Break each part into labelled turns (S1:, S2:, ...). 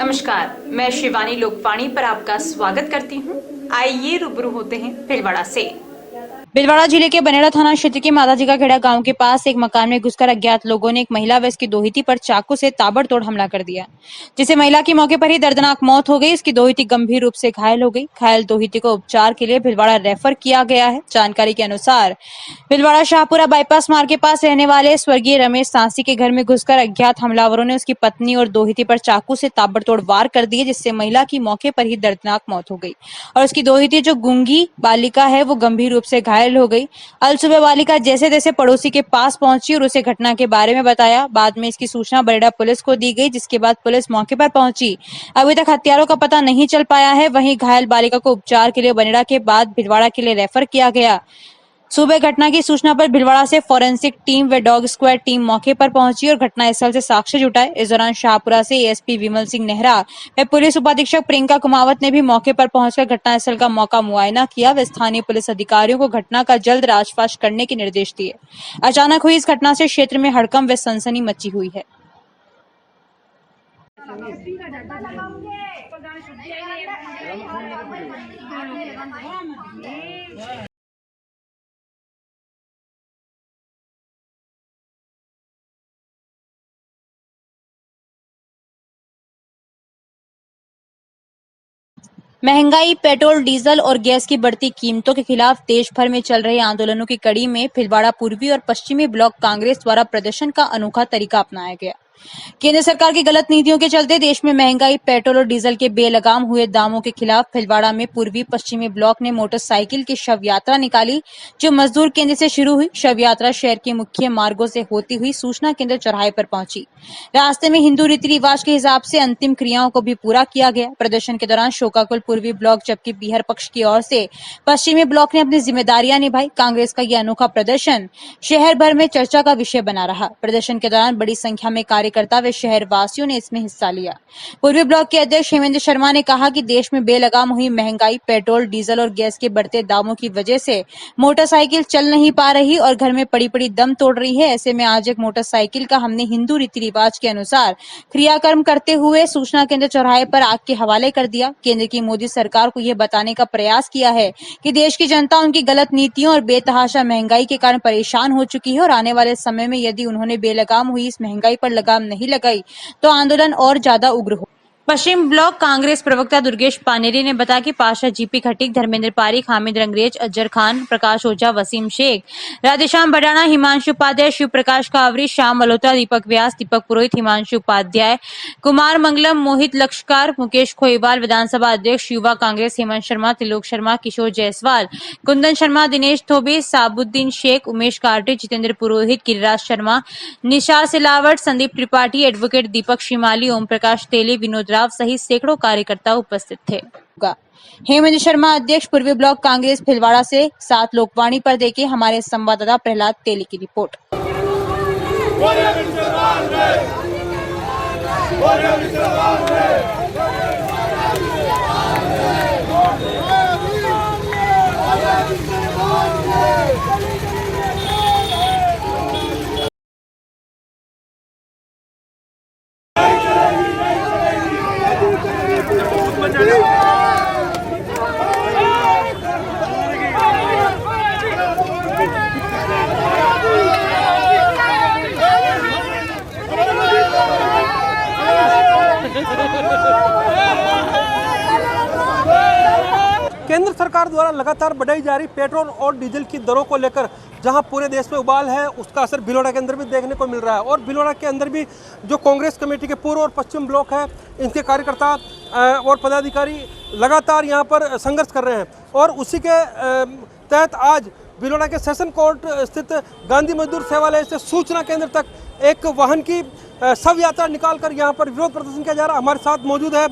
S1: नमस्कार, मैं शिवानी लोकवाणी पर आपका स्वागत करती हूँ। आइए रूबरू होते हैं भीलवाड़ा से। भीलवाड़ा जिले के बनेड़ा थाना क्षेत्र के माताजी का खेड़ा गांव के पास एक मकान में घुसकर अज्ञात लोगों ने एक महिला व इसकी दोहिती पर चाकू से ताबड़तोड़ हमला कर दिया, जिससे महिला की मौके पर ही दर्दनाक मौत हो गई। इसकी दोहिती गंभीर रूप से घायल हो गई। घायल दोहिती को उपचार के लिए भीलवाड़ा रेफर किया गया है। जानकारी के अनुसार भीलवाड़ा शाहपुरा बाईपास मार्ग के पास रहने वाले स्वर्गीय रमेश सांसी के घर में घुसकर अज्ञात हमलावरों ने उसकी पत्नी और दोहिती पर चाकू से ताबड़तोड़ वार कर दिए, जिससे महिला की मौके पर ही दर्दनाक मौत हो गई और उसकी दोहिती जो गूंगी बालिका है वो गंभीर रूप से घायल हो गई। अल सुबह बालिका जैसे तैसे पड़ोसी के पास पहुंची और उसे घटना के बारे में बताया। बाद में इसकी सूचना बरेड़ा पुलिस को दी गई, जिसके बाद पुलिस मौके पर पहुंची। अभी तक हत्यारों का पता नहीं चल पाया है। वहीं घायल बालिका को उपचार के लिए बनेड़ा के बाद भीलवाड़ा के लिए रेफर किया गया। सुबह घटना की सूचना पर भीलवाड़ा से फॉरेंसिक टीम व डॉग स्क्वाड टीम मौके पर पहुंची और घटनास्थल से साक्ष्य जुटाए। इस दौरान शाहपुरा से एएसपी विमल सिंह नेहरा व पुलिस उपाधीक्षक प्रियंका कुमावत ने भी मौके पर पहुंचकर घटनास्थल का मौका मुआयना किया व स्थानीय पुलिस अधिकारियों को घटना का जल्द राजफाश करने के निर्देश दिए। अचानक हुई इस घटना से क्षेत्र में हड़कंप व सनसनी मची हुई है। महंगाई, पेट्रोल, डीजल और गैस की बढ़ती कीमतों के खिलाफ देश भर में चल रहे आंदोलनों की कड़ी में भीलवाड़ा पूर्वी और पश्चिमी ब्लॉक कांग्रेस द्वारा प्रदर्शन का अनोखा तरीका अपनाया गया। केंद्र सरकार की गलत नीतियों के चलते देश में महंगाई, पेट्रोल और डीजल के बेलगाम हुए दामों के खिलाफ भीलवाड़ा में पूर्वी पश्चिमी ब्लॉक ने मोटरसाइकिल की शव यात्रा निकाली, जो मजदूर केंद्र से शुरू हुई। शव यात्रा शहर के मुख्य मार्गों से होती हुई सूचना केंद्र चौराहे पर पहुंची। रास्ते में हिंदू रीति रिवाज के हिसाब से अंतिम क्रियाओं को भी पूरा किया गया। प्रदर्शन के दौरान शोकाकुल पूर्वी ब्लॉक जबकि बिहार पक्ष की ओर से पश्चिमी ब्लॉक ने अपनी जिम्मेदारियां निभाई। कांग्रेस का यह अनोखा प्रदर्शन शहर भर में चर्चा का विषय बना रहा। प्रदर्शन के दौरान बड़ी संख्या में कार्यकर्ता व शहर वासियों ने इसमें हिस्सा लिया। पूर्वी ब्लॉक के अध्यक्ष हेमेंद्र शर्मा ने कहा कि देश में बेलगाम हुई महंगाई, पेट्रोल, डीजल और गैस के बढ़ते दामों की वजह से मोटरसाइकिल चल नहीं पा रही और घर में पड़ी पड़ी दम तोड़ रही है। ऐसे में आज एक मोटरसाइकिल का हमने हिंदू रीति रिवाज के अनुसार क्रियाकर्म करते हुए सूचना केंद्र चौराहे पर आग के हवाले कर दिया। केंद्र की मोदी सरकार को यह बताने का प्रयास किया है कि देश की जनता उनकी गलत नीतियों और बेतहाशा महंगाई के कारण परेशान हो चुकी है और आने वाले समय में यदि उन्होंने बेलगाम हुई इस महंगाई पर लगाम नहीं लगाई तो आंदोलन और ज्यादा उग्र हो। पश्चिम ब्लॉक कांग्रेस प्रवक्ता दुर्गेश पानेरी ने बताया कि पार्षद जीपी खटीक, धर्मेंद्र पारिक, हामिद रंगरेज, अजहर खान, प्रकाश ओझा, वसीम शेख, राधेश्याम भडाना, हिमांशु उपाध्याय, शिव प्रकाश कावरी, श्याम मल्होत्रा, दीपक व्यास, दीपक पुरोहित, हिमांशु उपाध्याय, कुमार मंगलम, मोहित लक्षकार, मुकेश खोईवाल, विधानसभा अध्यक्ष युवा कांग्रेस हेमंत शर्मा, त्रिलोक शर्मा, किशोर जायसवाल, कुंदन शर्मा, दिनेश थोबे, साबुद्दीन शेख, उमेश कार्टे, जितेंद्र पुरोहित, गिरिराज शर्मा, निशार सिलावट, संदीप त्रिपाठी, एडवोकेट दीपक श्रीमाली, ओम प्रकाश तेली, विनोद राव सहित सैकड़ों कार्यकर्ता उपस्थित थे। हेमंत शर्मा, अध्यक्ष पूर्वी ब्लॉक कांग्रेस भीलवाड़ा से। साथ लोकवाणी पर देखे हमारे संवाददाता प्रहलाद तेली की रिपोर्ट।
S2: केंद्र सरकार द्वारा लगातार बढ़ाई जा रही पेट्रोल और डीजल की दरों को लेकर जहां पूरे देश में उबाल है, उसका असर भीलवाड़ा के अंदर भी देखने को मिल रहा है। और भीलवाड़ा के अंदर भी जो कांग्रेस कमेटी के पूर्व और पश्चिम ब्लॉक है, इनके कार्यकर्ता और पदाधिकारी लगातार यहां पर संघर्ष कर रहे हैं। और उसी के तहत आज भीलवाड़ा के सेशन कोर्ट स्थित गांधी मजदूर सेवालय से सूचना केंद्र तक एक वाहन की शव यात्रा निकालकर यहाँ पर विरोध प्रदर्शन किया जा रहा है। हमारे साथ मौजूद है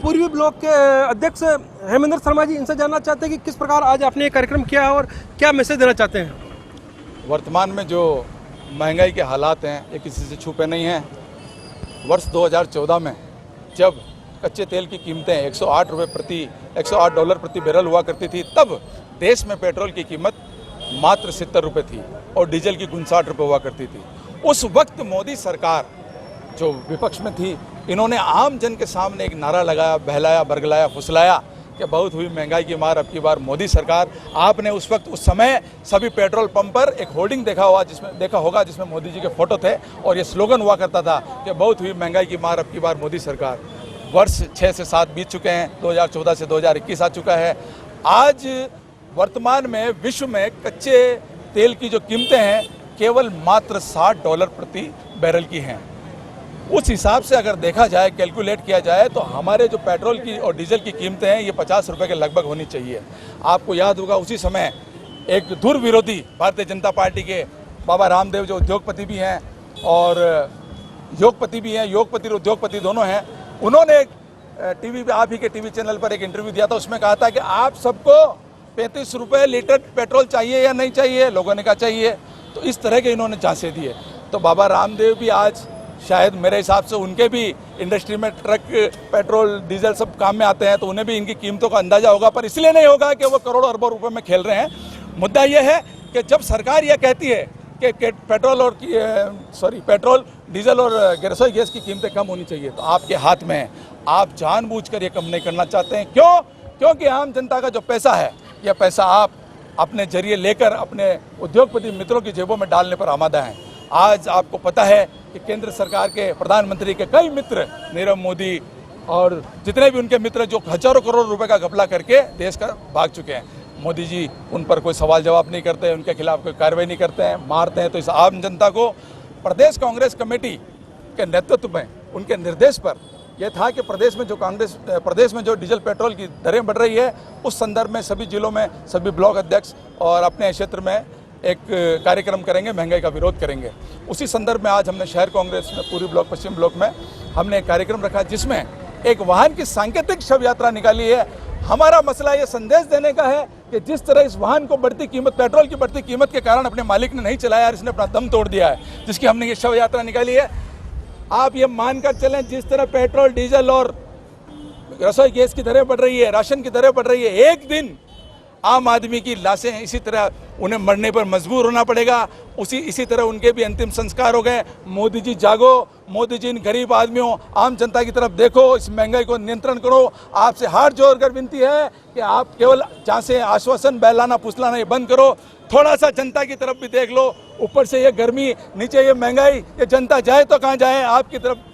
S2: पूर्वी ब्लॉक के अध्यक्ष हेमेंद्र शर्मा जी। इनसे जानना चाहते हैं कि किस प्रकार आज आपने ये कार्यक्रम किया है और क्या मैसेज देना चाहते हैं।
S3: वर्तमान में जो महंगाई के हालात हैं ये किसी से छुपे नहीं हैं। वर्ष 2014 में जब कच्चे तेल की कीमतें 108 डॉलर प्रति बैरल हुआ करती थी, तब देश में पेट्रोल की कीमत मात्र 70 रुपये थी और डीजल की 59 रुपये हुआ करती थी। उस वक्त मोदी सरकार जो विपक्ष में थी, इन्होंने आम जन के सामने एक नारा लगाया, बहलाया, बरगलाया, फुसलाया कि बहुत हुई महंगाई की मार, अब की बार मोदी सरकार। आपने उस वक्त उस समय सभी पेट्रोल पंप पर एक होर्डिंग देखा होगा जिसमें मोदी जी के फोटो थे और ये स्लोगन हुआ करता था कि बहुत हुई महंगाई की मार, अब की बार मोदी सरकार। वर्ष 6 से 7 बीत चुके हैं, 2014 से 2021 आ चुका है। आज वर्तमान में विश्व में कच्चे तेल की जो कीमतें हैं केवल मात्र $60 प्रति बैरल की हैं। उस हिसाब से अगर देखा जाए, कैलकुलेट किया जाए तो हमारे जो पेट्रोल की और डीजल की कीमतें हैं ये 50 रुपये के लगभग होनी चाहिए। आपको याद होगा उसी समय एक धुर विरोधी भारतीय जनता पार्टी के बाबा रामदेव जो उद्योगपति भी हैं और योगपति भी हैं, योगपति और उद्योगपति दोनों हैं, उन्होंने टीवी पे, आप ही के टीवी चैनल पर एक इंटरव्यू दिया था। उसमें कहा था कि आप सबको 35 रुपये लीटर पेट्रोल चाहिए या नहीं चाहिए? लोगों ने कहा चाहिए। तो इस तरह के इन्होंने झांसे दिए। तो बाबा रामदेव भी आज शायद मेरे हिसाब से उनके भी इंडस्ट्री में ट्रक, पेट्रोल, डीजल सब काम में आते हैं, तो उन्हें भी इनकी कीमतों का अंदाजा होगा, पर इसलिए नहीं होगा कि वो करोड़ों अरबों रुपए में खेल रहे हैं। मुद्दा यह है कि जब सरकार यह कहती है कि पेट्रोल, डीजल और रसोई गैस की कीमतें कम होनी चाहिए, तो आपके हाथ में है। आप जानबूझकर ये कम नहीं करना चाहते हैं। क्यों? क्योंकि आम जनता का जो पैसा है, यह पैसा आप अपने जरिए लेकर अपने उद्योगपति मित्रों की जेबों में डालने पर आमादा हैं। आज आपको पता है कि केंद्र सरकार के प्रधानमंत्री के कई मित्र, नीरव मोदी और जितने भी उनके मित्र, जो हजारों करोड़ रुपए का घपला करके देश का भाग चुके हैं, मोदी जी उन पर कोई सवाल जवाब नहीं करते, उनके खिलाफ कोई कार्रवाई नहीं करते हैं, मारते हैं। तो इस आम जनता को प्रदेश कांग्रेस कमेटी के नेतृत्व में उनके निर्देश पर यह था कि प्रदेश में जो डीजल पेट्रोल की दरें बढ़ रही है, उस संदर्भ में सभी जिलों में सभी ब्लॉक अध्यक्ष और अपने क्षेत्र में एक कार्यक्रम करेंगे, महंगाई का विरोध करेंगे। उसी संदर्भ में आज हमने शहर कांग्रेस में पूरी ब्लॉक, पश्चिम ब्लॉक में हमने एक कार्यक्रम रखा जिसमें एक वाहन की सांकेतिक शव यात्रा निकाली है। हमारा मसला ये संदेश देने का है कि जिस तरह इस वाहन को बढ़ती कीमत, पेट्रोल की बढ़ती कीमत के कारण अपने मालिक ने नहीं चलाया और इसने अपना दम तोड़ दिया है, जिसकी हमने ये शव यात्रा निकाली है। आप ये मानकर चलें, जिस तरह पेट्रोल, डीजल और रसोई गैस की दरें बढ़ रही है, राशन की दरें बढ़ रही है, एक दिन आम आदमी की लाशें इसी तरह उन्हें मरने पर मजबूर होना पड़ेगा। इसी तरह उनके भी अंतिम संस्कार हो गए। मोदी जी जागो, मोदी जी इन गरीब आदमियों, आम जनता की तरफ देखो, इस महंगाई को नियंत्रण करो। आपसे हाथ जोड़कर विनती है कि आप केवल जहाँ से आश्वासन, बहलाना, फुसलाना ये बंद करो, थोड़ा सा जनता की तरफ भी देख लो। ऊपर से ये गर्मी, नीचे ये महंगाई, ये जनता जाए तो कहाँ जाए? आपकी तरफ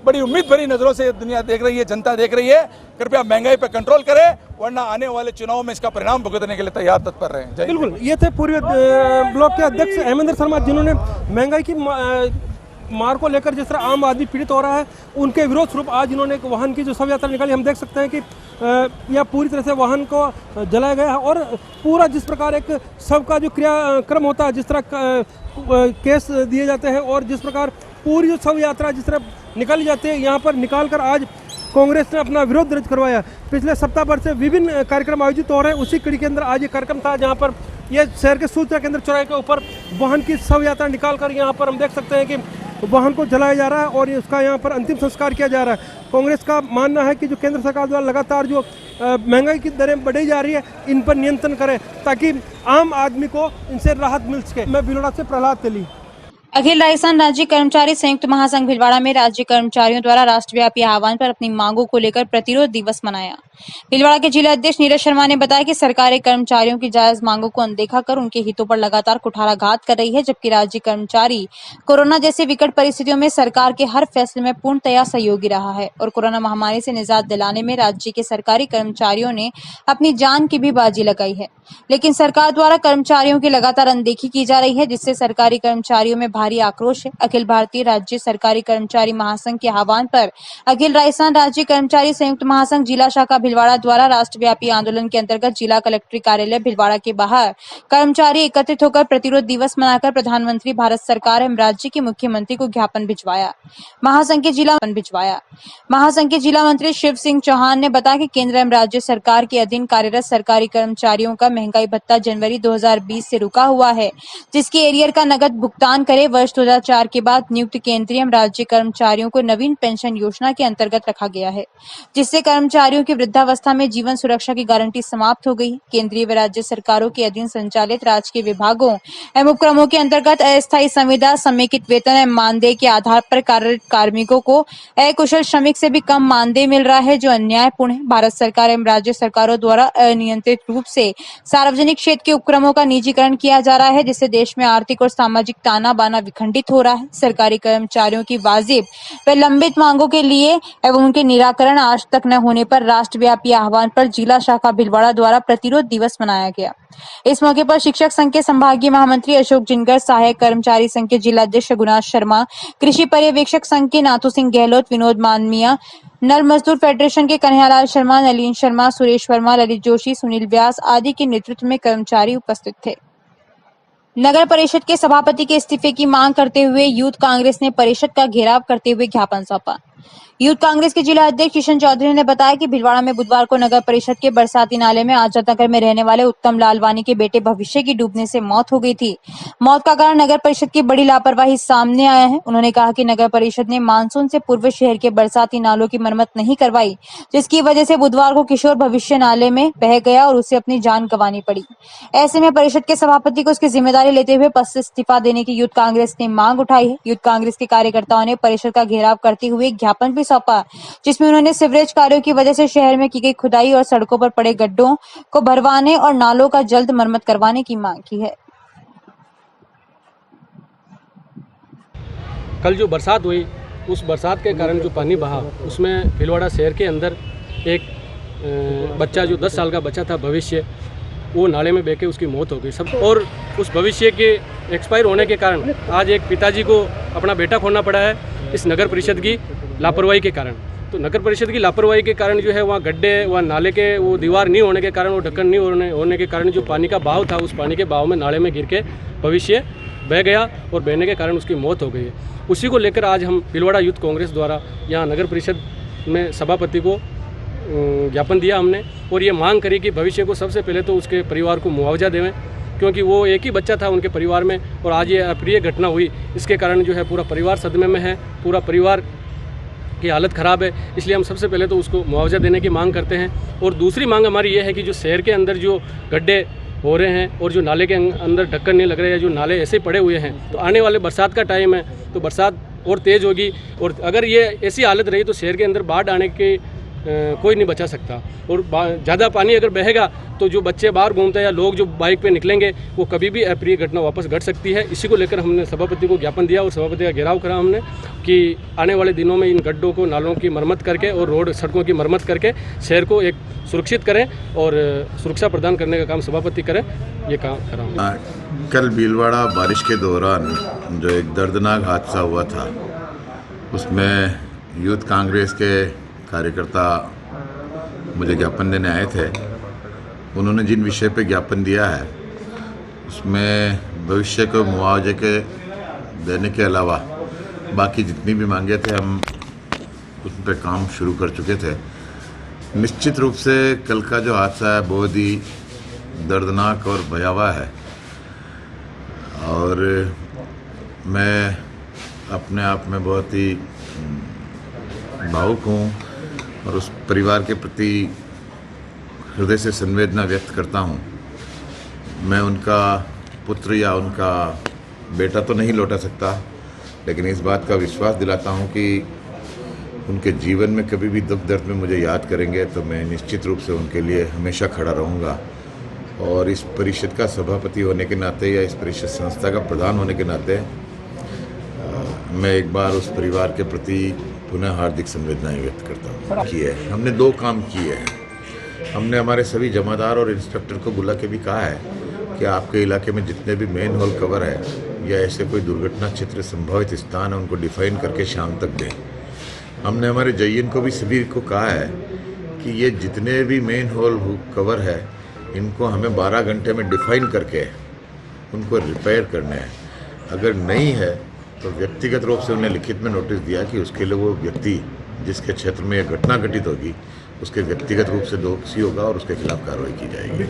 S3: बड़ी उम्मीद भरी नजरों से दुनिया देख रही है, जनता देख रही है। कृपया महंगाई पर कंट्रोल करें, वरना आने वाले चुनाव में इसका परिणाम भुगतने के लिए तैयार तत्पर रहें।
S2: बिल्कुल, ये थे पूर्वी ब्लॉक के अध्यक्ष हेमेंद्र शर्मा, जिन्होंने महंगाई की मार को लेकर जिस तरह आम आदमी पीड़ित हो रहा है, उनके विरोध स्वरूप आज इन्होंने एक वाहन की जो शव यात्रा निकाली। हम देख सकते हैं कि यह पूरी तरह से वाहन को जलाया गया है और पूरा जिस प्रकार एक शव का जो क्रियाक्रम होता है, जिस तरह केस दिए जाते हैं और जिस प्रकार पूरी जो शव यात्रा जिस तरह निकाली जाती है, यहाँ पर निकालकर आज कांग्रेस ने अपना विरोध दर्ज करवाया। पिछले सप्ताह भर से विभिन्न कार्यक्रम आयोजित हो रहे हैं, उसी कड़ी के अंदर आज ये कार्यक्रम था जहाँ पर यह शहर के सूचना केंद्र चौराहे के ऊपर वाहन की शव यात्रा निकालकर यहाँ पर हम देख सकते हैं कि वाहन को जलाया जा रहा है और उसका यहाँ पर अंतिम संस्कार किया जा रहा है। कांग्रेस का मानना है कि जो केंद्र सरकार द्वारा लगातार जो महंगाई की दरें बढ़ाई जा रही है, इन पर नियंत्रण करें ताकि आम आदमी को इनसे राहत मिल सके। मैं भिलवाड़ा से प्रहलाद तेली।
S1: अखिल राजस्थान राज्य कर्मचारी संयुक्त महासंघ भिलवाड़ा में राज्य कर्मचारियों द्वारा राष्ट्रव्यापी आह्वान पर अपनी मांगों को लेकर प्रतिरोध दिवस मनाया। भिलवाड़ा के जिला अध्यक्ष नीरज शर्मा ने बताया कि सरकारें कर्मचारियों की जायज मांगों को अनदेखा कर उनके हितों पर लगातार कुठाराघात कर रही है, जबकि राज्य कर्मचारी कोरोना जैसी विकट परिस्थितियों में सरकार के हर फैसले में पूर्णतया सहयोगी रहा है और कोरोना महामारी से निजात दिलाने में राज्य के सरकारी कर्मचारियों ने अपनी जान की भी बाजी लगाई है। लेकिन सरकार द्वारा कर्मचारियों की लगातार अनदेखी की जा रही है, जिससे सरकारी कर्मचारियों में भारी आक्रोश है। अखिल भारतीय राज्य सरकारी कर्मचारी महासंघ के आह्वान पर अखिल राजस्थान राज्य कर्मचारी संयुक्त महासंघ जिला शाखा भिलवाड़ा द्वारा राष्ट्रव्यापी आंदोलन के अंतर्गत जिला कलेक्ट्री कार्यालय भिलवाड़ा के बाहर कर्मचारी एकत्रित होकर प्रतिरोध दिवस मनाकर प्रधानमंत्री भारत सरकार एवं राज्य के मुख्यमंत्री को ज्ञापन भिजवाया। महासंघ के जिला मंत्री शिव सिंह चौहान ने बताया कि केंद्र एवं राज्य सरकार के अधीन कार्यरत सरकारी कर्मचारियों का महंगाई भत्ता जनवरी 2020 से रुका हुआ है, जिसके एरियर का नगद भुगतान करे वर्ष 2004 के बाद नियुक्त केंद्रीय एवं राज्य कर्मचारियों को नवीन पेंशन योजना के अंतर्गत रखा गया है, जिससे कर्मचारियों की वृद्धावस्था में जीवन सुरक्षा की गारंटी समाप्त हो गई। केंद्रीय व राज्य सरकारों के अधीन संचालित राजकीय विभागों एवं उपक्रमों के अंतर्गत अस्थायी संविदा, समेकित वेतन एवं मानदेय के आधार पर कार्यरत कार्मिकों को अकुशल श्रमिक से भी कम मानदेय मिल रहा है, जो अन्यायपूर्ण है। भारत सरकार एवं राज्य सरकारों द्वारा अनियंत्रित रूप से सार्वजनिक क्षेत्र के उपक्रमों का निजीकरण किया जा रहा है, जिससे देश में आर्थिक और सामाजिक ताना बाना विखंडित हो रहा है। सरकारी कर्मचारियों की वाजिब व लंबित मांगों के लिए एवं उनके निराकरण आज तक न होने पर राष्ट्रव्यापी आह्वान पर जिला शाखा भीलवाड़ा द्वारा प्रतिरोध दिवस मनाया गया। इस मौके पर शिक्षक संघ के संभागीय महामंत्री अशोक जिनगर, सहायक कर्मचारी संघ के जिला अध्यक्ष रघुनाथ शर्मा, कृषि पर्यवेक्षक संघ के नाथू सिंह गहलोत, विनोद मानमिया, नल मजदूर फेडरेशन के कन्हैयालाल शर्मा, नलिन शर्मा, सुरेश वर्मा, ललित जोशी, सुनील व्यास आदि के नेतृत्व में कर्मचारी उपस्थित थे। नगर परिषद के सभापति के इस्तीफे की मांग करते हुए यूथ कांग्रेस ने परिषद का घेराव करते हुए ज्ञापन सौंपा। यूथ कांग्रेस के जिला अध्यक्ष किशन चौधरी ने बताया कि भीलवाड़ा में बुधवार को नगर परिषद के बरसाती नाले में आजाद नगर में रहने वाले उत्तम लालवानी के बेटे भविष्य की डूबने से मौत हो गई थी। मौत का कारण नगर परिषद की बड़ी लापरवाही सामने आया है। उन्होंने कहा कि नगर परिषद ने मानसून से पूर्व शहर के बरसाती नालों की मरम्मत नहीं करवाई, जिसकी वजह से बुधवार को किशोर भविष्य नाले में बह गया और उसे अपनी जान गंवानी पड़ी। ऐसे में परिषद के सभापति को उसकी जिम्मेदारी लेते हुए पद से इस्तीफा देने की यूथ कांग्रेस ने मांग उठाई है। यूथ कांग्रेस के कार्यकर्ताओं ने परिषद का घेराव करते हुए ज्ञापन भी सौंपा, जिसमें उन्होंने सीवरेज कार्यों की वजह से शहर में की गई खुदाई और सड़कों पर पड़े गड्ढों को भरवाने और नालों का जल्द मरम्मत करवाने की मांग की है।
S4: कल जो बरसात हुई, उस बरसात के कारण जो पानी बहा, उसमें भीलवाड़ा शहर के अंदर एक बच्चा, जो 10 साल का बच्चा था भविष्य, वो नाले में बह के उसकी मौत हो गई सब। और उस भविष्य के एक्सपायर होने के कारण आज एक पिताजी को अपना बेटा खोना पड़ा है, इस नगर परिषद की लापरवाही के कारण। तो नगर परिषद की लापरवाही के कारण जो है वहाँ गड्ढे, वहाँ नाले के वो दीवार नहीं होने के कारण, वो ढक्कन नहीं होने के कारण जो पानी का बहाव था, उस पानी के बहाव में नाले में गिर के भविष्य बह गया और बहने के कारण उसकी मौत हो गई है। उसी को लेकर आज हम भीलवाड़ा यूथ कांग्रेस द्वारा यहाँ नगर परिषद में सभापति को ज्ञापन दिया हमने, और ये मांग करी कि भविष्य को सबसे पहले तो उसके परिवार को मुआवजा देवें, क्योंकि वो एक ही बच्चा था उनके परिवार में, और आज ये अप्रिय घटना हुई, इसके कारण जो है पूरा परिवार सदमे में है, पूरा परिवार की हालत ख़राब है। इसलिए हम सबसे पहले तो उसको मुआवजा देने की मांग करते हैं। और दूसरी मांग हमारी ये है कि जो शहर के अंदर जो गड्ढे हो रहे हैं और जो नाले के अंदर ढक्कन नहीं लग रहे हैं, जो नाले ऐसे पड़े हुए हैं, तो आने वाले बरसात का टाइम है, तो बरसात और तेज़ होगी, और अगर ये ऐसी हालत रही तो शहर के अंदर बाढ़ आने के कोई नहीं बचा सकता। और ज़्यादा पानी अगर बहेगा तो जो बच्चे बाहर घूमते हैं या लोग जो बाइक पे निकलेंगे, वो कभी भी अप्रिय घटना वापस घट सकती है। इसी को लेकर हमने सभापति को ज्ञापन दिया और सभापति का घेराव करा हमने कि आने वाले दिनों में इन गड्ढों को, नालों की मरम्मत करके और रोड सड़कों की मरम्मत करके शहर को एक सुरक्षित करें और सुरक्षा प्रदान करने का काम सभापति करें, ये काम करा।
S5: कल भीलवाड़ा बारिश के दौरान जो एक दर्दनाक हादसा हुआ था, उसमें यूथ कांग्रेस के कार्यकर्ता मुझे ज्ञापन देने आए थे। उन्होंने जिन विषय पे ज्ञापन दिया है, उसमें भविष्य को मुआवजे के देने के अलावा बाकी जितनी भी मांगे थे, हम उस पर काम शुरू कर चुके थे। निश्चित रूप से कल का जो हादसा है बहुत ही दर्दनाक और भयावह है, और मैं अपने आप में बहुत ही भावुक हूँ और उस परिवार के प्रति हृदय से संवेदना व्यक्त करता हूँ। मैं उनका पुत्र या उनका बेटा तो नहीं लौटा सकता, लेकिन इस बात का विश्वास दिलाता हूँ कि उनके जीवन में कभी भी दुख दर्द में मुझे याद करेंगे तो मैं निश्चित रूप से उनके लिए हमेशा खड़ा रहूँगा। और इस परिषद का सभापति होने के नाते या इस परिषद संस्था का प्रधान होने के नाते मैं एक बार उस परिवार के प्रति पुनः हार्दिक संवेदनाएं व्यक्त करता हूँ। किए हमने 2 काम किए हैं। हमने हमारे सभी जमादार और इंस्पेक्टर को बुला के भी कहा है कि आपके इलाके में जितने भी मेन होल कवर है या ऐसे कोई दुर्घटना क्षेत्र संभावित स्थान है, उनको डिफाइन करके शाम तक दें। हमने हमारे जयन को भी सभी को कहा है कि ये जितने भी मेन होल कवर है, इनको हमें 12 घंटे में डिफाइन करके उनको रिपेयर करने हैं। अगर नहीं है तो व्यक्तिगत रूप से उन्हें लिखित में नोटिस दिया कि उसके लिए वो व्यक्ति जिसके क्षेत्र में यह घटना घटित होगी, उसके व्यक्तिगत रूप से दोषी होगा और उसके खिलाफ कार्रवाई की जाएगी।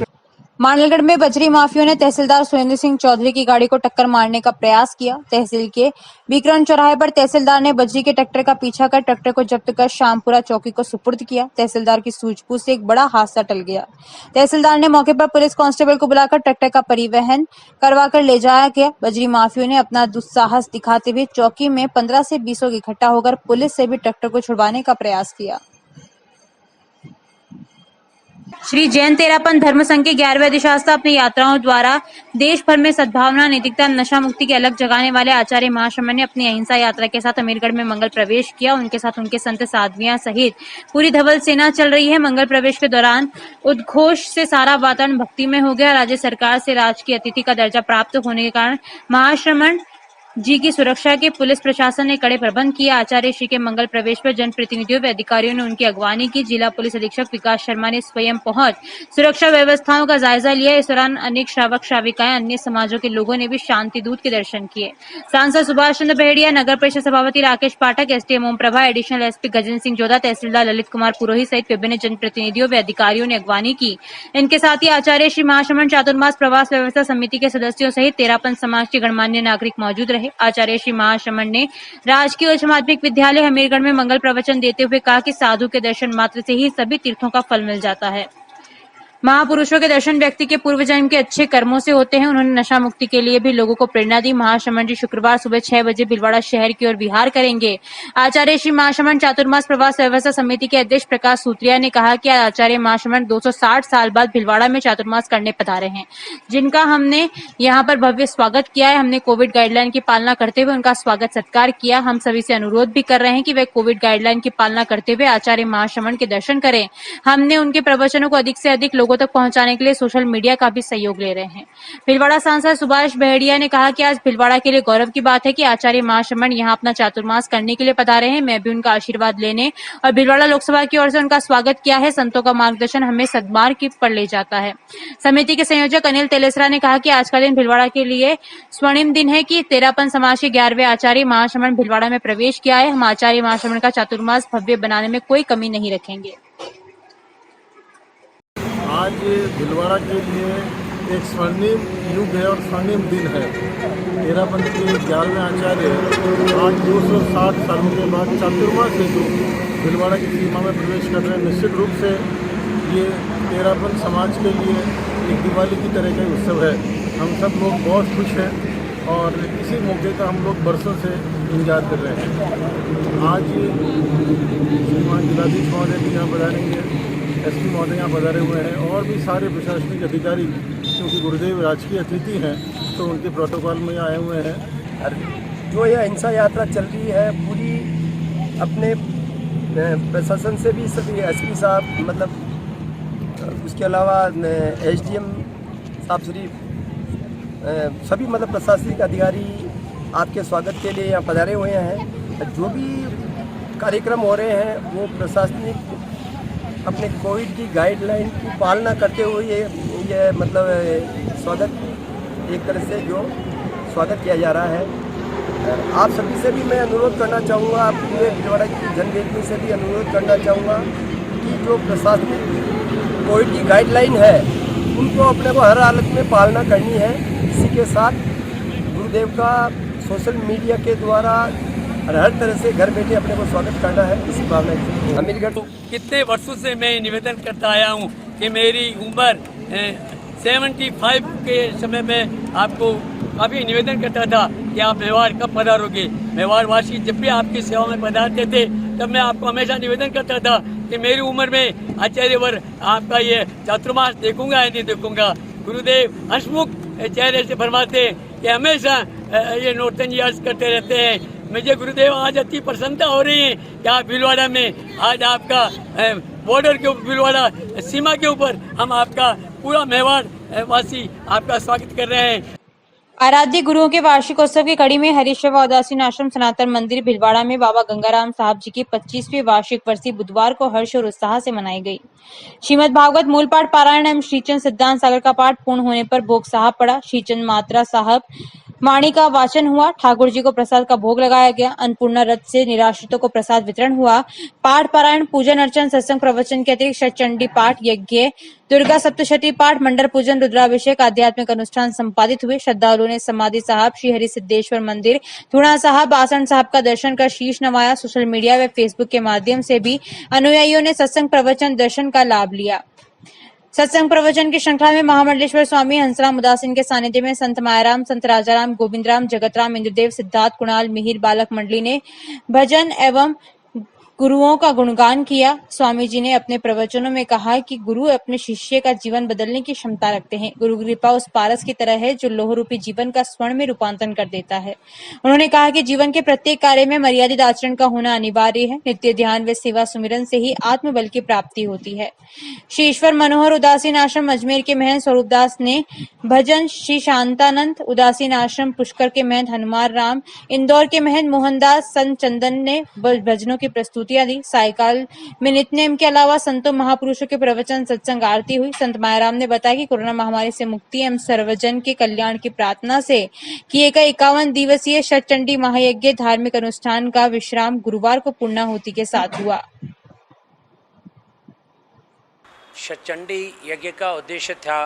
S1: मांडलगढ़ में बजरी माफियों ने तहसीलदार सुरेंद्र सिंह चौधरी की गाड़ी को टक्कर मारने का प्रयास किया। तहसील के बीकरन चौराहे पर तहसीलदार ने बजरी के ट्रैक्टर का पीछा कर ट्रैक्टर को जब्त कर शामपुरा चौकी को सुपुर्द किया। तहसीलदार की सूझबूझ से एक बड़ा हादसा टल गया। तहसीलदार ने मौके पर पुलिस कांस्टेबल को बुलाकर ट्रैक्टर का परिवहन करवाकर ले जाया गया। बजरी माफियों ने अपना दुस्साहस दिखाते हुए चौकी में 15 से 20 लोग इकट्ठा होकर पुलिस से भी ट्रैक्टर को छुड़वाने का प्रयास किया। श्री जैन तेरापंथ धर्म संघ के 11वें अधिशास्ता अपनी यात्राओं द्वारा देश भर में सद्भावना, नैतिकता, नशा मुक्ति की अलग जगाने वाले आचार्य महाश्रमण ने अपनी अहिंसा यात्रा के साथ अमीरगढ़ में मंगल प्रवेश किया। उनके साथ उनके संत साध्वियां सहित पूरी धवल सेना चल रही है। मंगल प्रवेश के दौरान उद्घोष से सारा वातावरण भक्तिमय हो गया। राज्य सरकार से राजकीय अतिथि का दर्जा प्राप्त होने के कारण महाश्रमण जी की सुरक्षा के पुलिस प्रशासन ने कड़े प्रबंध किए। आचार्य श्री के मंगल प्रवेश पर जनप्रतिनिधियों व अधिकारियों ने उनकी अगवानी की। जिला पुलिस अधीक्षक विकास शर्मा ने स्वयं पहुंच सुरक्षा व्यवस्थाओं का जायजा लिया। इस दौरान अनेक श्रावक श्राविकाएं, अन्य समाजों के लोगों ने भी शांति दूत के दर्शन किए। सांसद सुभाष चंद्र बहेड़िया, नगर परिषद सभापति राकेश पाठक, एसडीएम ओम प्रभा, एडिशनल एसपी गजेंद्र सिंह जोधा, तहसीलदार ललित कुमार पुरोहित सहित विभिन्न जनप्रतिनिधियों व अधिकारियों ने अगवानी की। इनके साथ ही आचार्य श्री महाश्रमण चातुर्मास प्रवास व्यवस्था समिति के सदस्यों सहित तेरापंथ समाज के गणमान्य नागरिक मौजूद रहे। आचार्य श्री महाश्रमण ने राजकीय उच्च माध्यमिक विद्यालय हमीरगढ़ में मंगल प्रवचन देते हुए कहा कि साधु के दर्शन मात्र से ही सभी तीर्थों का फल मिल जाता है। महापुरुषों के दर्शन व्यक्ति के पूर्व जन्म के अच्छे कर्मों से होते हैं। उन्होंने नशा मुक्ति के लिए भी लोगों को प्रेरणा दी। महाश्रमण जी शुक्रवार सुबह 6 बजे भीलवाड़ा शहर की ओर विहार करेंगे। आचार्य श्री महाश्रमण चातुर्मास प्रवास व्यवस्था समिति के अध्यक्ष प्रकाश सूत्रिया ने कहा कि आचार्य महाश्रमण 260 साल बाद भीलवाड़ा में चातुर्मास करने पधारे हैं, जिनका हमने यहाँ पर भव्य स्वागत किया है। हमने कोविड गाइडलाइन की पालना करते हुए उनका स्वागत सत्कार किया। हम सभी से अनुरोध भी कर रहे हैं कि वे कोविड गाइडलाइन की पालना करते हुए आचार्य महाश्रमण के दर्शन करें। हमने उनके प्रवचनों को अधिक से अधिक लोगों तक पहुंचाने के लिए सोशल मीडिया का भी सहयोग ले रहे हैं। भीलवाड़ा सांसद सुभाष बहेड़िया ने कहा कि आज भीलवाड़ा के लिए गौरव की बात है कि आचार्य महाश्रमण यहां अपना चातुर्मास करने के लिए पधारे हैं। मैं भी उनका आशीर्वाद लेने और भीलवाड़ा लोकसभा की ओर से उनका स्वागत किया है। संतों का मार्गदर्शन हमें सद्मार्ग पर ले जाता है। समिति के संयोजक अनिल तेलेसरा ने कहा कि आज का दिन भीलवाड़ा के लिए स्वर्णिम दिन है कि तेरापंथ समाज के 11वें आचार्य महाश्रमण भीलवाड़ा में प्रवेश किया है। हम आचार्य महाश्रमण का चातुर्मास भव्य बनाने में कोई कमी नहीं रखेंगे।
S6: आज भीलवाड़ा के लिए एक स्वर्णिम युग है और स्वर्णिम दिन है। तेरापंथ के 11वें आचार्य आज 260 सालों के बाद चातुर्मास हेतु भीलवाड़ा की सीमा में प्रवेश कर रहे हैं। निश्चित रूप से ये तेरापंथ समाज के लिए एक दिवाली की तरह का उत्सव है। हम सब लोग बहुत खुश हैं और इसी मौके का हम लोग बरसों से इंतजार कर रहे हैं। आज श्रीमान जिलाधीश महोदय भी यहाँ पधारेंगे, एसपी महोदय यहाँ पधारे हुए हैं और भी सारे प्रशासनिक अधिकारी, क्योंकि गुरुदेव राजकीय अतिथि हैं तो उनके प्रोटोकॉल में आए हुए हैं।
S7: जो यह अहिंसा यात्रा चल रही है पूरी अपने प्रशासन से भी सभी एसपी साहब, मतलब उसके अलावा एसडीएम साहब श्री सभी मतलब प्रशासनिक अधिकारी आपके स्वागत के लिए यहाँ पधारे हुए हैं। जो भी कार्यक्रम हो रहे हैं वो प्रशासनिक अपने कोविड की गाइडलाइन की पालना करते हुए ये मतलब स्वागत एक तरह से जो स्वागत किया जा रहा है। आप सभी से भी मैं अनुरोध करना चाहूँगा, आप पूरे भीलवाड़ा की जनवेदनी से भी अनुरोध करना चाहूँगा कि जो प्रशासनिक कोविड की गाइडलाइन है उनको अपने को हर हालत में पालना करनी है। इसी के साथ गुरुदेव का सोशल मीडिया के द्वारा हर तरह से घर बैठे अपने को स्वागत करना है, इसी भावना से अमीरगढ़
S8: कितने वर्षों से मैं निवेदन करता आया हूँ कि मेरी उम्र 75 के समय में आपको काफ़ी निवेदन करता था कि आप मेवाड़ कब पधारोगे। मेवाड़ वासी जब भी आपकी सेवा में पधारते थे तब मैं आपको हमेशा निवेदन करता था कि मेरी उम्र में आचार्यवर आपका ये चातुर्मास देखूंगा या नहीं देखूंगा। गुरुदेव हंसमुख चेहरे से फरमाते कि हमेशा ये नौतन याद करते रहते हैं। मुझे गुरुदेव आज अति प्रसन्नता हो रही है कि आप भीलवाड़ा में आज आपका बॉर्डर के ऊपर भीलवाड़ा सीमा के ऊपर हम आपका पूरा मेवाड़ वासी आपका स्वागत कर रहे हैं।
S1: आराध्य गुरुओं के वार्षिकोत्सव की कड़ी में हरीशवा उदासीन आश्रम सनातन मंदिर भीलवाड़ा में बाबा गंगाराम साहब जी की 25वीं वार्षिक वर्षी बुधवार को हर्ष और उत्साह से मनाई गई। श्रीमद् भागवत मूल पाठ पारायण एवं श्रीचंद सिद्धांत सागर का पाठ पूर्ण होने पर भोग साहब पड़ा। श्रीचंद मात्रा साहब वाणी का वाचन हुआ। ठाकुर जी को प्रसाद का भोग लगाया गया। अन्नपूर्णा रथ से निराश्रितों को प्रसाद वितरण हुआ। पाठ पारायण, पूजन अर्चन, सत्संग, प्रवचन के अतिरिक्त षटचंडी पाठ, यज्ञ, दुर्गा सप्तशती पाठ, मंडल पूजन, रुद्राभिषेक, आध्यात्मिक अनुष्ठान संपादित हुए। श्रद्धालुओं ने समाधि साहब, श्री हरि सिद्धेश्वर मंदिर, थुणा साहब, आसन साहब का दर्शन कर शीश नवाया। सोशल मीडिया व फेसबुक के माध्यम से भी अनुयायियों ने सत्संग, प्रवचन, दर्शन का लाभ लिया। सत्संग प्रवचन की श्रृंखला में महामंडलेश्वर स्वामी हंसराम उदासीन के सानिध्य में संत मायाराम, संत राजाराम, गोविंदराम, जगतराम, इंद्रदेव, सिद्धार्थ, कुणाल, मिहिर, बालक मंडली ने भजन एवं गुरुओं का गुणगान किया। स्वामी जी ने अपने प्रवचनों में कहा कि गुरु अपने शिष्य का जीवन बदलने की क्षमता रखते हैं। गुरु की कृपा उस पारस की तरह है जो लोह रूपी जीवन का स्वर्ण में रूपांतरण कर देता है। उन्होंने कहा कि जीवन के प्रत्येक कार्य में मर्यादित आचरण का होना अनिवार्य है। नित्य ध्यान व सेवा सुमिरन से ही आत्मबल की प्राप्ति होती है। श्री ईश्वर मनोहर उदासीन आश्रम अजमेर के महंत स्वरूपदास ने भजन, श्री शांतानंद उदासीन आश्रम पुष्कर के महंत हनुमान राम, इंदौर के महंत मोहनदास, संत चंदन ने भजनों की प्रस्तुतियां दी। सायकाल में नित्यनेम के अलावा संतों महापुरुषों के प्रवचन, सत्संग, आरती हुई। संत मायाराम ने बताया कि कोरोना महामारी से मुक्ति एवं सर्वजन के कल्याण की प्रार्थना से किए गए 51 दिवसीय षटचंडी महायज्ञ धार्मिक अनुष्ठान का विश्राम गुरुवार को पूर्णाहुति के साथ हुआ।
S9: षटचंडी यज्ञ का उद्देश्य था,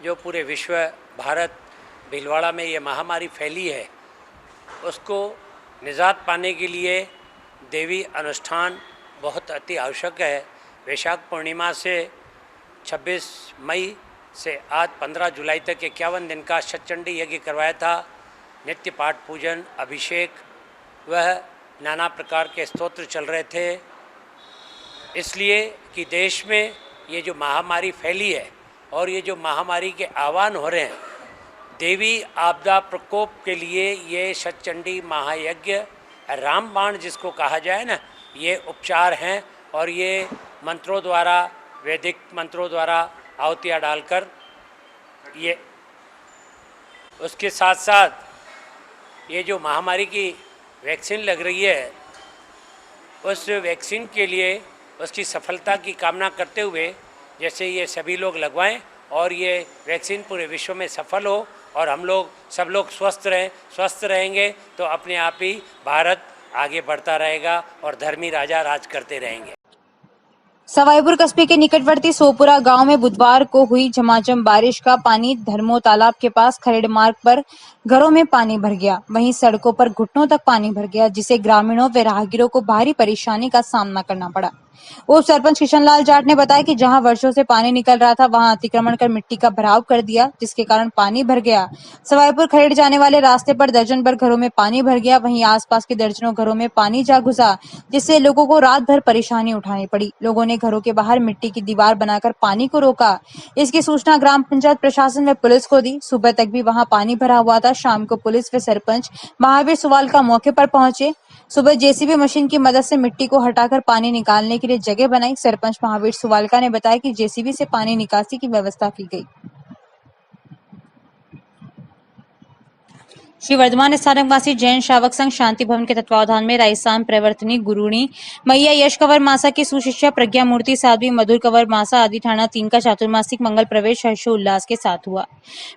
S9: जो पूरे विश्व, भारत, भीलवाड़ा में ये महामारी फैली है, उसको निजात पाने के लिए देवी अनुष्ठान बहुत अति आवश्यक है। वैशाख पूर्णिमा से 26 मई से आज 15 जुलाई तक 51 दिन का षटचंडी यज्ञ करवाया था। नित्य पाठ, पूजन, अभिषेक, वह नाना प्रकार के स्तोत्र चल रहे थे, इसलिए कि देश में ये जो महामारी फैली है और ये जो महामारी के आह्वान हो रहे हैं, देवी आपदा प्रकोप के लिए ये षटचंडी महायज्ञ, रामबाण जिसको कहा जाए ना, ये उपचार हैं। और ये मंत्रों द्वारा, वैदिक मंत्रों द्वारा आहुतियाँ डालकर, ये उसके साथ साथ ये जो महामारी की वैक्सीन लग रही है, उस वैक्सीन के लिए उसकी सफलता की कामना करते हुए जैसे ये सभी लोग लगवाएं और ये वैक्सीन पूरे विश्व में सफल हो और हम लोग सब लोग स्वस्थ रहेंगे तो अपने आप ही भारत आगे बढ़ता रहेगा और धर्मी राजा राज करते रहेंगे।
S1: सवाईपुर कस्बे के निकटवर्ती सोपुरा गांव में बुधवार को हुई झमाझम बारिश का पानी धर्मो तालाब के पास खरेड़ मार्ग पर घरों में पानी भर गया। वहीं सड़कों पर घुटनों तक पानी भर गया, जिससे ग्रामीणों व राहगीरों को भारी परेशानी का सामना करना पड़ा। उप सरपंच किशनलाल जाट ने बताया कि जहां वर्षों से पानी निकल रहा था, वहां अतिक्रमण कर मिट्टी का भराव कर दिया, जिसके कारण पानी भर गया। सवाईपुर खरेड़ जाने वाले रास्ते पर दर्जन भर घरों में पानी भर गया। वहीं आसपास के दर्जनों घरों में पानी जा घुसा, जिससे लोगों को रात भर परेशानी उठानी पड़ी। लोगों ने घरों के बाहर मिट्टी की दीवार बनाकर पानी को रोका। इसकी सूचना ग्राम पंचायत प्रशासन व पुलिस को दी। सुबह तक भी वहां पानी भरा हुआ था। शाम को पुलिस व सरपंच महावीर सुवाल का मौके पर पहुंचे। सुबह जेसीबी मशीन की मदद से मिट्टी को हटाकर पानी निकालने के लिए जगह बनाई। सरपंच महावीर सुवालका ने बताया कि जेसीबी से पानी निकासी की व्यवस्था की गई। श्री वर्धमान स्थानकवासी जैन श्रावक संघ शांति भवन के तत्वावधान में राजस्थान प्रवर्तनी गुरुणी मैया यश कंवर मासा की सुशिष्या प्रज्ञा मूर्ति साध्वी मधुर कंवर मासा आदि थाना 3 का चातुर्मासिक मंगल प्रवेश हर्षोल्लास के साथ हुआ।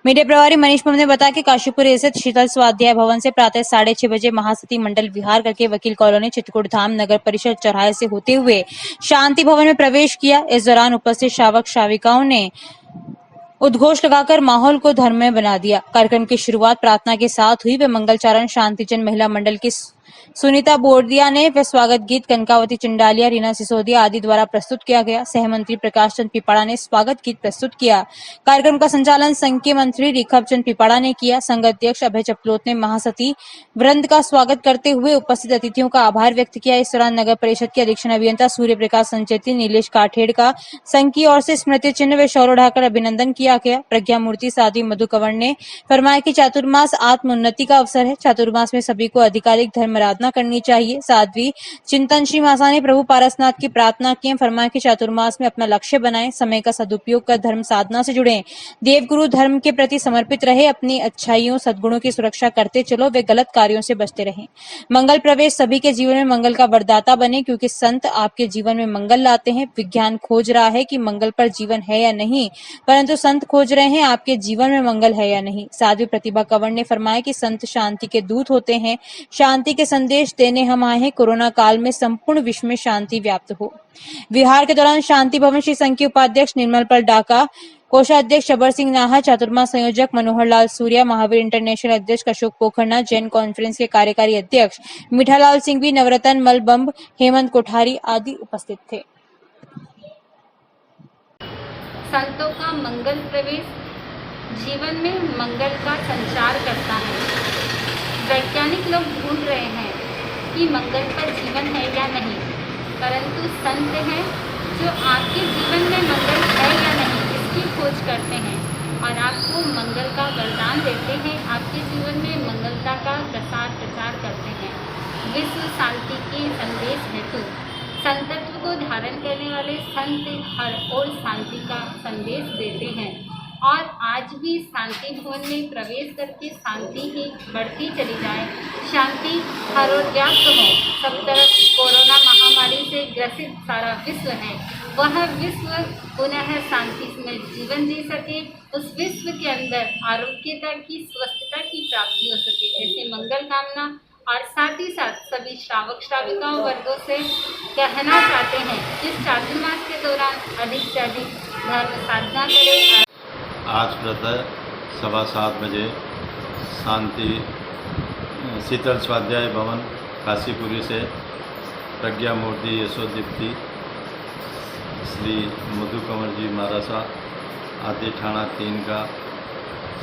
S1: मीडिया प्रभारी मनीष पव ने बताया कि काशीपुर स्थित शीतल स्वाध्याय भवन से प्रातः 6:30 बजे महासती मंडल विहार करके वकील कॉलोनी, चित्रकूट धाम, नगर परिषद चौराहे से होते हुए शांति भवन में प्रवेश किया। इस दौरान उपस्थित श्रावक श्राविकाओं ने उद्घोष लगाकर माहौल को धर्ममय बना दिया। कार्यक्रम की शुरुआत प्रार्थना के साथ हुई व मंगलचारण शांतिजन महिला मंडल की सुनीता बोर्दिया ने व स्वागत गीत कनकावती चंडालिया, रीना सिसोदिया आदि द्वारा प्रस्तुत किया गया। सहमंत्री प्रकाश चंद पिपाड़ा ने स्वागत गीत प्रस्तुत किया। कार्यक्रम का संचालन संघ के मंत्री रिखब चंद पिपाड़ा ने किया। संघ अध्यक्ष अभय चपलोत ने महासती वृंद का स्वागत करते हुए उपस्थित अतिथियों का आभार व्यक्त किया। इस दौरान नगर परिषद के अधीक्षण अभियंता सूर्य प्रकाश संचेती, नीलेश काठेड़ का संघ की ओर से स्मृति चिन्ह व शौर्य उठाकर अभिनंदन किया गया। प्रज्ञा मूर्ति साध्वी मधु कंवर ने फरमाया कि चातुर्मास आत्म उन्नति का अवसर है। चातुर्मास में सभी को आधिकारिक धर्म धर्म आराधना करनी चाहिए। साध्वी चिंतन श्री मासा ने प्रभु पारसनाथ की प्रार्थना की, फरमाया कि चातुर्मास में अपना लक्ष्य बनाएं, समय का सदुपयोग कर धर्म साधना से जुड़े, देवगुरु धर्म के प्रति समर्पित रहे, अपनी अच्छाइयों सद्गुणों की सुरक्षा करते चलो, वे गलत कार्यों से बचते रहें। मंगल प्रवेश सभी के जीवन में मंगल का वरदाता बने, क्योंकि संत आपके जीवन में मंगल लाते हैं। विज्ञान खोज रहा है कि मंगल पर जीवन है या नहीं, परंतु संत खोज रहे हैं आपके जीवन में मंगल है या नहीं। साध्वी प्रतिभा कंवर ने फरमाया कि संत शांति के दूत होते हैं, शांति के संदेश देने हम आए हैं। कोरोना काल में संपूर्ण विश्व में शांति व्याप्त हो। विहार के दौरान शांति भवन श्री संघ के उपाध्यक्ष निर्मल पाल डाका, कोषाध्यक्ष अबर सिंह नाहा, चातुर्मास संयोजक मनोहर लाल सूर्या, महावीर इंटरनेशनल अध्यक्ष अशोक पोखरना, जैन कॉन्फ्रेंस के कार्यकारी अध्यक्ष मीठालाल सिंघवी, नवरतन मलबम्ब, हेमंत कोठारी आदि उपस्थित थे।
S10: संतों का मंगल प्रवेश जीवन में मंगल का संचार करता है। वैज्ञानिक लोग ढूंढ रहे हैं कि मंगल पर जीवन है या नहीं, परंतु संत हैं जो आपके जीवन में मंगल है या नहीं इसकी खोज करते हैं और आपको मंगल का वरदान देते हैं, आपके जीवन में मंगलता का प्रचार करते हैं। विश्व शांति के संदेश हेतु संतत्व को धारण करने वाले संत हर ओर शांति का संदेश देते हैं और आज भी शांति भवन में प्रवेश करके शांति ही बढ़ती चली जाए, शांति हर ओर व्याप्त हो। सब तरफ कोरोना महामारी से ग्रसित सारा विश्व है, वह विश्व पुनः शांति में जीवन जी सके, उस विश्व के अंदर आरोग्यता की स्वस्थता की प्राप्ति हो सके, ऐसे मंगल कामना और साथ ही साथ सभी श्रावक श्राविकाओं वर्गों से कहना चाहते हैं कि इस चातुर्मास के दौरान अधिक से अधिक धर्म साधना करें।
S11: आज प्रातः 7:15 बजे शांति शीतल स्वाध्याय भवन काशीपुरी से प्रज्ञा मूर्ति यशोदीप्ति श्री मधु कंवर जी महाराजा आदि थाना 3 का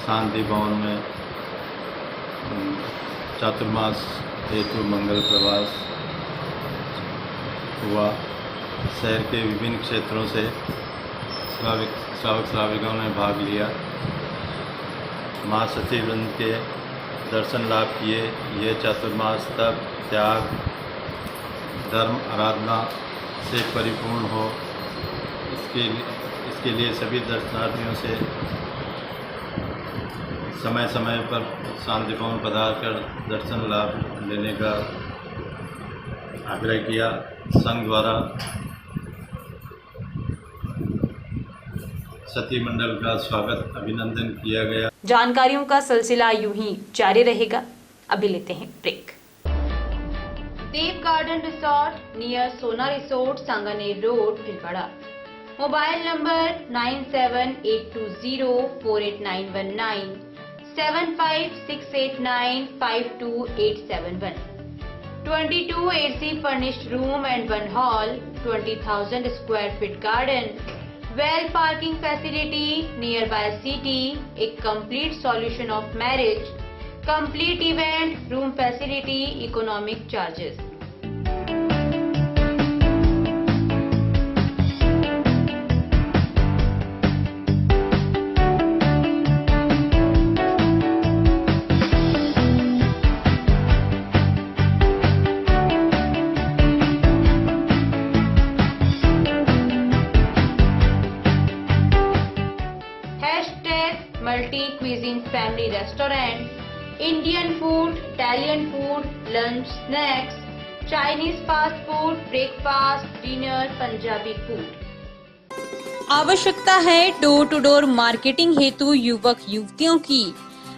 S11: शांति भवन में चातुर्मास हेतु मंगल प्रवास हुआ। शहर के विभिन्न क्षेत्रों से श्रावक श्राविकाओं ने भाग लिया, माँ सती वृंद के दर्शन लाभ किए। ये चातुर्मास तप त्याग धर्म आराधना से परिपूर्ण हो, इसके लिए सभी दर्शनार्थियों से समय समय पर शांति भवन पधार कर दर्शन लाभ लेने का आग्रह किया। संघ द्वारा सती मंडल का स्वागत अभिनंदन किया गया।
S1: जानकारियों का सिलसिला यूं ही जारी रहेगा। अभी लेते हैं ब्रेक। देव गार्डन रिसोर्ट नियर सोना resort, Sanganer road, Bhilwara. Mobile number 9782048919 7568952871। 22 AC furnished room and 1 hall, 20,000 square feet garden, well parking facility nearby city, a complete solution of marriage, complete event, room facility, economic charges. Multi-cuisine family restaurant, Indian food, Italian food, lunch, snacks, Chinese fast food, breakfast, dinner, Punjabi food। आवश्यकता है door to door marketing हेतु युवक युवतियों की।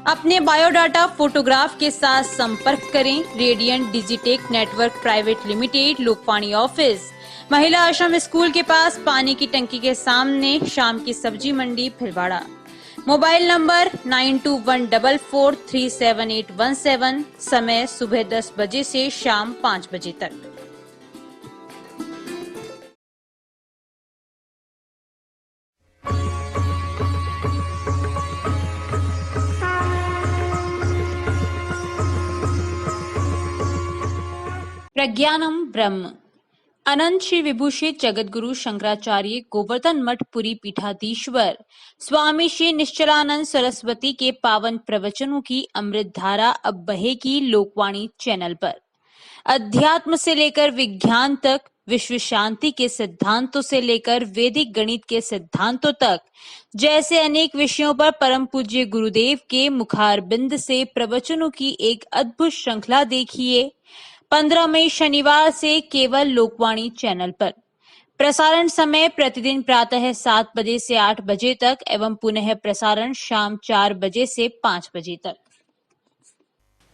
S1: अपने biodata photograph के साथ संपर्क करें। Radiant digitech network private limited, Lokpani office, महिला आश्रम स्कूल के पास, पानी की टंकी के सामने, शाम की सब्जी मंडी, भीलवाड़ा। Mobile number 9214437817। समय सुबह 10 बजे से शाम 5 बजे तक। प्रज्ञानम ब्रह्म। अनंत श्री विभूषित जगतगुरु शंकराचार्य गोवर्धन मठ पुरी पीठाधीश्वर स्वामी श्री निश्चलानंद सरस्वती के पावन प्रवचनों की अमृत धारा अब बहेगी लोकवाणी चैनल पर। अध्यात्म से लेकर विज्ञान तक, विश्व शांति के सिद्धांतों से लेकर वैदिक गणित के सिद्धांतों तक, जैसे अनेक विषयों पर परम पूज्य गुरुदेव के मुखारबिंद से प्रवचनों की एक अद्भुत श्रृंखला देखिए 15 मई शनिवार से केवल लोकवाणी चैनल पर। प्रसारण समय प्रतिदिन प्रातः 7 बजे से 8 बजे तक एवं पुनः प्रसारण शाम 4 बजे से 5 बजे तक।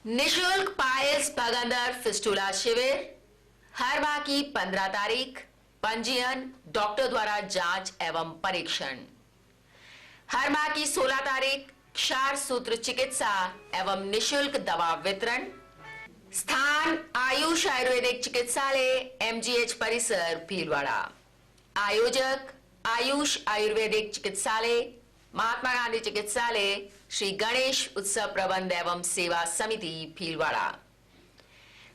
S12: निशुल्क पायल्स भगंदर फिस्टुला शिविर हर माह की 15 तारीख। पंजीयन डॉक्टर द्वारा जांच एवं परीक्षण। हर माह की 16 तारीख क्षार सूत्र चिकित्सा एवं निशुल्क दवा वितरण। स्थान आयुष आयुर्वेदिक चिकित्सालय MGH परिसर भीलवाड़ा। आयोजक आयुष आयुर्वेदिक चिकित्सालय महात्मा गांधी चिकित्सालय श्री गणेश उत्सव प्रबंध एवं सेवा समिति भीलवाड़ा।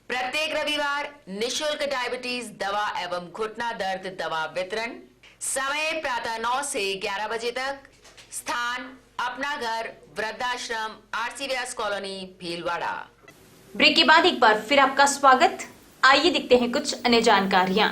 S12: प्रत्येक रविवार निशुल्क डायबिटीज दवा एवं घुटना दर्द दवा वितरण। समय प्रातः 9 से 11 बजे तक। स्थान अपना घर वृद्धाश्रम RC व्यास कॉलोनी भीलवाड़ा।
S1: ब्रेक के बाद एक बार फिर आपका स्वागत। आइए देखते हैं कुछ अन्य जानकारियां।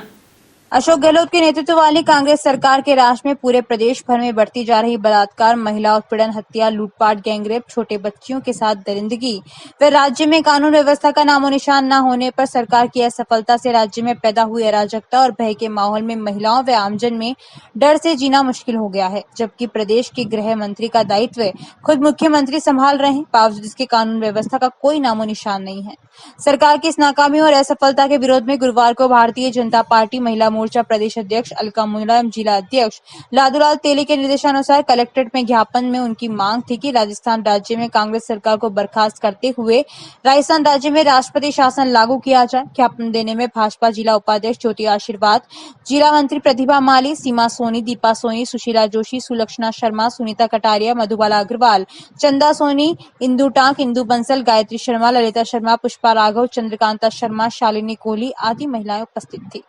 S1: अशोक गहलोत के नेतृत्व वाली कांग्रेस सरकार के राज में पूरे प्रदेश भर में बढ़ती जा रही बलात्कार, महिला उत्पीड़न, हत्या, लूटपाट, गैंगरेप, छोटे बच्चियों के साथ दरिंदगी व राज्य में कानून व्यवस्था का नामो निशान न होने पर सरकार की असफलता से राज्य में पैदा हुई अराजकता और भय के माहौल में महिलाओं व आमजन में डर से जीना मुश्किल हो गया है। जबकि प्रदेश के गृह मंत्री का दायित्व खुद मुख्यमंत्री संभाल रहे हैं, बावजूद इसके कानून व्यवस्था का कोई नामो निशान नहीं है। सरकार की इस नाकामी और असफलता के विरोध में गुरुवार को भारतीय जनता पार्टी महिला मोर्चा प्रदेश अध्यक्ष अलका मुलायम, जिला अध्यक्ष लादूलाल तेली के निर्देशानुसार कलेक्ट्रेट में ज्ञापन में उनकी मांग थी कि राजस्थान राज्य में कांग्रेस सरकार को बर्खास्त करते हुए राजस्थान राज्य में राष्ट्रपति शासन लागू किया जाए। ज्ञापन देने में भाजपा जिला उपाध्यक्ष ज्योति आशीर्वाद, जिला मंत्री प्रतिभा माली, सीमा सोनी, दीपा सोनी, सुशीला जोशी, सुलक्षणा शर्मा, सुनीता कटारिया, मधुबाला अग्रवाल, चंदा सोनी, इंदु टांक, इंदु बंसल, गायत्री शर्मा, ललिता शर्मा, पुष्पा राघव, चंद्रकांता शर्मा, शालिनी कोहली आदि महिलाएं उपस्थित थी।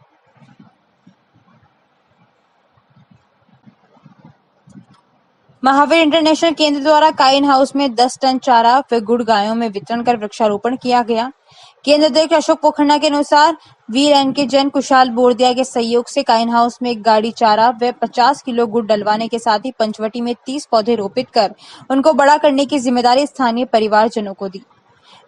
S1: महावीर इंटरनेशनल केंद्र द्वारा काइन हाउस में 10 टन चारा व गुड़ गायों में वितरण कर वृक्षारोपण किया गया। केंद्र अध्यक्ष अशोक पोखन्ना के अनुसार वीर एनके जैन, कुशाल बोरदिया के सहयोग से काइन हाउस में एक गाड़ी चारा व 50 किलो गुड़ डलवाने के साथ ही पंचवटी में 30 पौधे रोपित कर उनको बड़ा करने की जिम्मेदारी स्थानीय परिवारजनों को दी।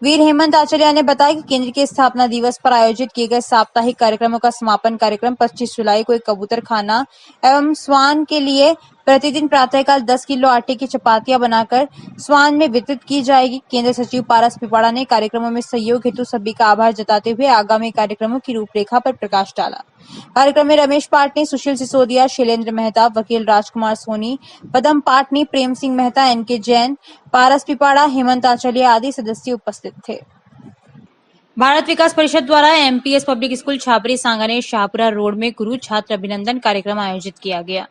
S1: वीर हेमंत आचार्य ने बताया कि केंद्र के स्थापना दिवस पर आयोजित किए गए साप्ताहिक कार्यक्रमों का समापन कार्यक्रम 25 जुलाई को एक कबूतर खाना एवं स्वान के लिए प्रतिदिन प्रातःकाल 10 किलो आटे की चपातियां बनाकर स्वान में वितरित की जाएगी। केंद्र सचिव पारस पिपाड़ा ने कार्यक्रमों में सहयोग हेतु सभी का आभार जताते हुए आगामी कार्यक्रमों की रूपरेखा पर प्रकाश डाला। कार्यक्रम में रमेश पाटनी, सुशील सिसोदिया, शैलेंद्र मेहता, वकील राजकुमार सोनी, पदम पाटनी, प्रेम सिंह मेहता, एनके जैन, पारस पिपाड़ा, हेमंत आचार्य आदि सदस्य उपस्थित थे। भारत विकास परिषद द्वारा MPS public school Chhabri Sanganer Shahpura road में गुरु छात्र अभिनंदन कार्यक्रम आयोजित किया गया।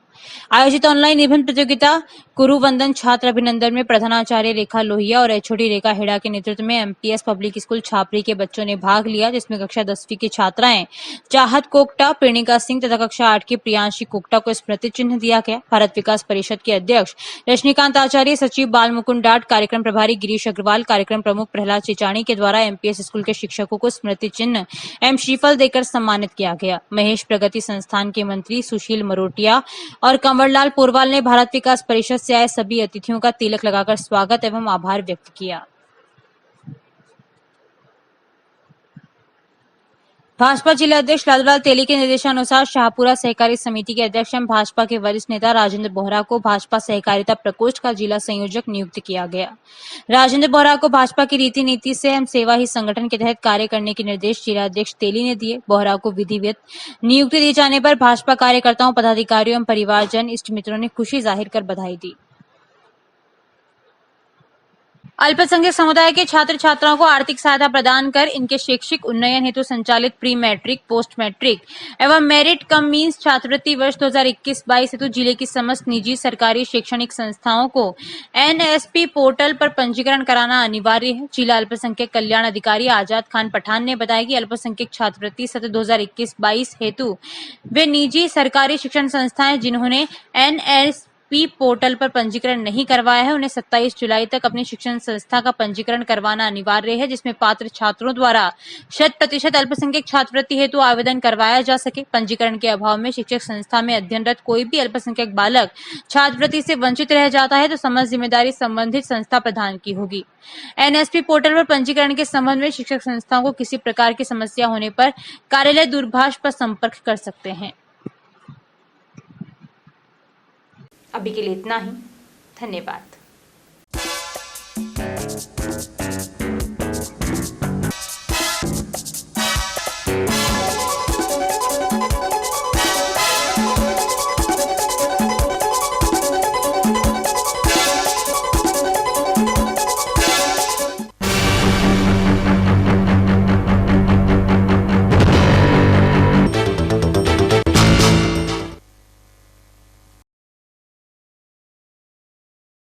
S1: आयोजित ऑनलाइन निबंध प्रतियोगिता गुरु वंदन छात्र अभिनंदन में प्रधानाचार्य रेखा लोहिया और HOD रेखा हेड़ा के नेतृत्व में MPS पब्लिक स्कूल छापरी के बच्चों ने भाग लिया, जिसमें कक्षा 10वीं की छात्राएं चाहत कोकटा, प्रेणिका सिंह तथा कक्षा 8 की प्रियांशी कोकटा को स्मृति चिन्ह दिया गया। भारत विकास परिषद के अध्यक्ष रजनीकांत आचार्य, सचिव बाल मुकुंद डाट, कार्यक्रम प्रभारी गिरीश अग्रवाल, कार्यक्रम प्रमुख प्रहलाद चिचाणी के द्वारा MPS स्कूल के शिक्षकों को स्मृति चिन्ह एवं श्रीफल देकर सम्मानित किया गया। महेश प्रगति संस्थान के मंत्री सुशील मरोटिया और कंवरलाल पोरवाल ने भारत विकास परिषद से आए सभी अतिथियों का तिलक लगाकर स्वागत एवं आभार व्यक्त किया। भाजपा जिला अध्यक्ष लादूलाल तेली के निर्देशानुसार शाहपुरा सहकारी समिति के अध्यक्ष एवं भाजपा के वरिष्ठ नेता राजेंद्र बोहरा को भाजपा सहकारिता प्रकोष्ठ का जिला संयोजक नियुक्त किया गया। राजेंद्र बोहरा को भाजपा की रीति नीति से एवं सेवा ही संगठन के तहत कार्य करने के निर्देश जिला अध्यक्ष तेली ने दिए। बोहरा को विधिवत नियुक्ति दिए जाने पर भाजपा कार्यकर्ताओं, पदाधिकारियों एवं परिवारजन, इष्ट मित्रों ने खुशी जाहिर कर बधाई दी। अल्पसंख्यक समुदाय के छात्र छात्राओं को आर्थिक सहायता प्रदान कर इनके शैक्षिक उन्नयन हेतु संचालित प्री मैट्रिक, पोस्ट मैट्रिक एवं मेरिट कम मीन्स छात्रवृत्ति वर्ष 2021-22 हेतु जिले की समस्त निजी सरकारी शैक्षणिक संस्थाओं को NSP पोर्टल पर पंजीकरण कराना अनिवार्य है। जिला अल्पसंख्यक कल्याण अधिकारी आजाद खान पठान ने बताया कि अल्पसंख्यक छात्रवृत्ति सत्र 2021-22 हेतु वे निजी सरकारी शिक्षण संस्थाएं जिन्होंने NSP एनएसपी पोर्टल पर पंजीकरण नहीं करवाया है उन्हें 27 जुलाई तक अपनी शिक्षण संस्था का पंजीकरण करवाना अनिवार्य है, जिसमें पात्र छात्रों द्वारा 100% अल्पसंख्यक छात्रवृत्ति हेतु आवेदन करवाया जा सके। पंजीकरण के अभाव में शिक्षक संस्था में अध्ययनरत कोई भी अल्पसंख्यक बालक छात्रवृत्ति से वंचित रह जाता है तो समस्त जिम्मेदारी संबंधित संस्था प्रधान की होगी। एनएसपी पोर्टल पर पंजीकरण के संबंध में शिक्षक संस्थाओं को किसी प्रकार की समस्या होने पर कार्यालय दूरभाष पर संपर्क कर सकते हैं। अभी के लिए इतना ही। धन्यवाद।